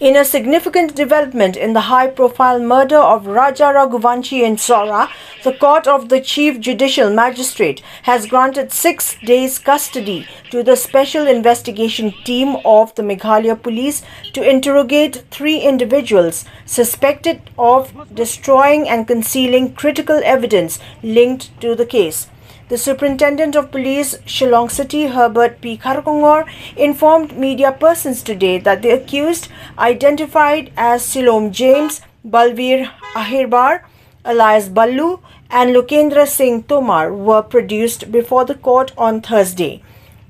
In a significant development in the high-profile murder of Raja Raghuvanshi in Sora, the Court of the Chief Judicial Magistrate has granted 6 days custody to the Special Investigation Team of the Meghalaya Police to interrogate 3 individuals suspected of destroying and concealing critical evidence linked to the case. The Superintendent of Police, Shillong City, Herbert P. Kharkongor, informed media persons today that the accused, identified as Shillong James, Balveer Ahirbar, alias Ballu, and Lokendra Singh Tomar were produced before the court on Thursday.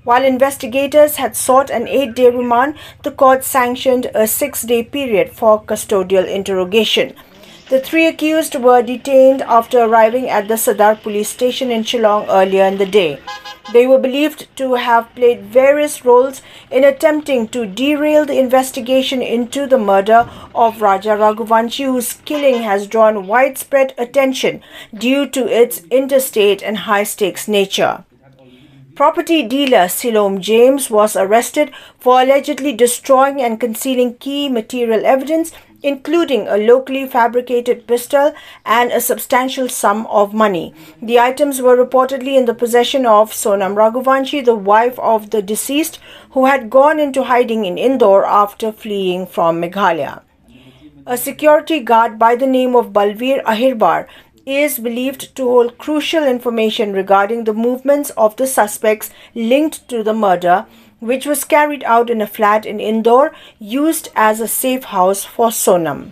While investigators had sought an 8-day remand, the court sanctioned a 6-day period for custodial interrogation. The 3 accused were detained after arriving at the Sadar police station in Shillong earlier in the day. They were believed to have played various roles in attempting to derail the investigation into the murder of Raja Raghuvanshi, whose killing has drawn widespread attention due to its interstate and high-stakes nature. Property dealer Shillong James was arrested for allegedly destroying and concealing key material evidence, including a locally fabricated pistol and a substantial sum of money. The items were reportedly in the possession of Sonam Raghuvanshi, the wife of the deceased, who had gone into hiding in Indore after fleeing from Meghalaya. A security guard by the name of Balveer Ahirbar is believed to hold crucial information regarding the movements of the suspects linked to the murder, which was carried out in a flat in Indore used as a safe house for Sonam.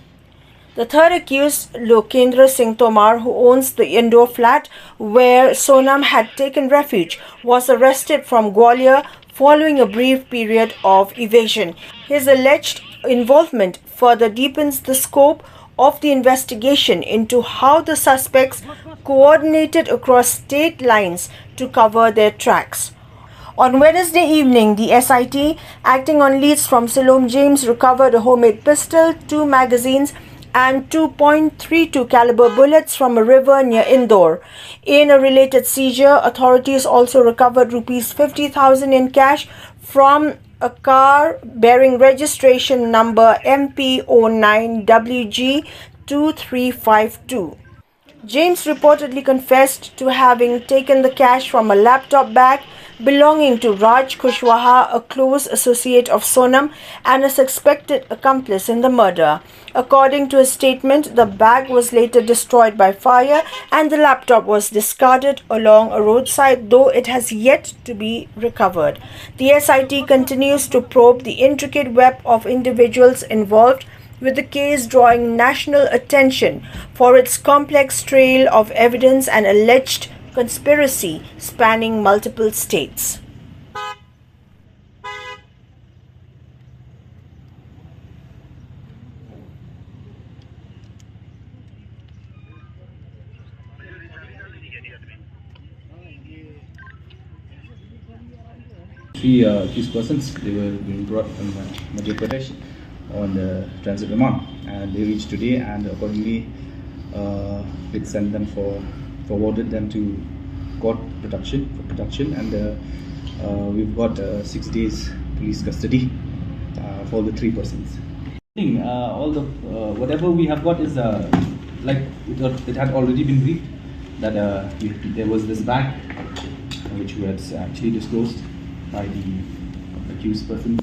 The third accused, Lokendra Singh Tomar, who owns the Indore flat where Sonam had taken refuge, was arrested from Gwalior following a brief period of evasion. His alleged involvement further deepens the scope of the investigation into how the suspects coordinated across state lines to cover their tracks. On Wednesday evening, the SIT, acting on leads from Shillong James, recovered a homemade pistol, 2 magazines, and 2.32 caliber bullets from a river near Indore. In a related seizure, authorities also recovered rupees 50,000 in cash from a car bearing registration number MP09WG2352. James reportedly confessed to having taken the cash from a laptop bag belonging to Raj Kushwaha, a close associate of Sonam and a suspected accomplice in the murder. According to a statement, the bag was later destroyed by fire and the laptop was discarded along a roadside, though it has yet to be recovered. The SIT continues to probe the intricate web of individuals involved, with the case drawing national attention for its complex trail of evidence and alleged conspiracy spanning multiple states. Three accused persons, they were being brought from Madhya Pradesh on the transit remand, and they reached today, and accordingly it sent them forwarded them to court production, and we've got 6 days police custody for the 3 persons. All the whatever we have got is like it had already been briefed that there was this bag which was actually disclosed by the accused persons,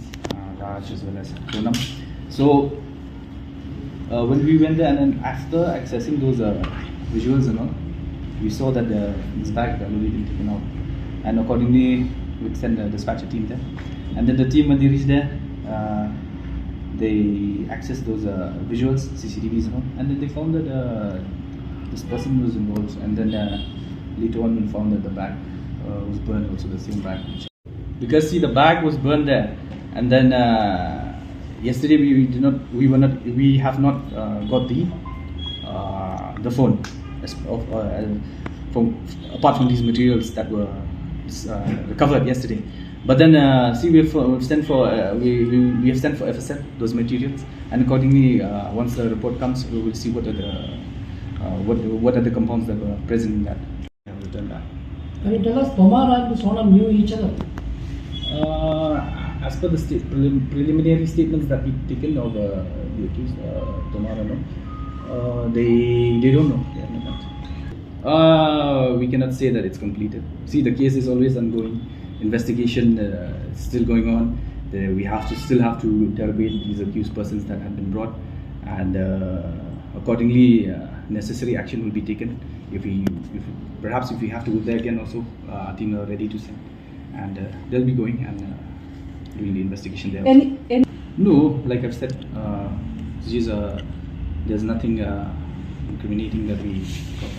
Raj as well as Sonam. So when we went there, and then after accessing those visuals and all, we saw that this bag had already been taken out, and accordingly we sent the dispatcher team there. And then the team, when they reached there, they accessed those visuals, CCTVs and all, and then they found that this person was involved. And then later on we found that the bag was burned, also the same bag. Because see, the bag was burned there, and then yesterday we have not got the phone from apart from these materials that were recovered yesterday. But then see, we have sent for FSL those materials, and accordingly once the report comes, we will see what are the compounds that were present in that. We have returned that. Can you tell us, Tomar and Sonam knew each other? as per the preliminary statements that we've taken of the accused, Tomara, they don't know. They have not. We cannot say that it's completed. See, the case is always ongoing. Investigation is still going on. We still have to interrogate these accused persons that have been brought, and accordingly, necessary action will be taken. If we have to go there again, also, our team are ready to send, and they'll be going and doing the investigation there. No, like I've said, there's nothing incriminating that we got.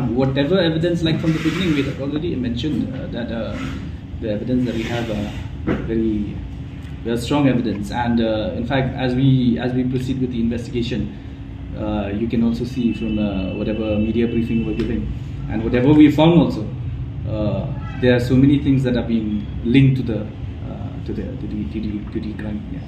Whatever evidence, like from the beginning, we had already mentioned that the evidence that we have very strong evidence, and in fact, as we proceed with the investigation, you can also see from whatever media briefing we're giving, and whatever we found also, there are so many things that are being linked to the crime. Yeah.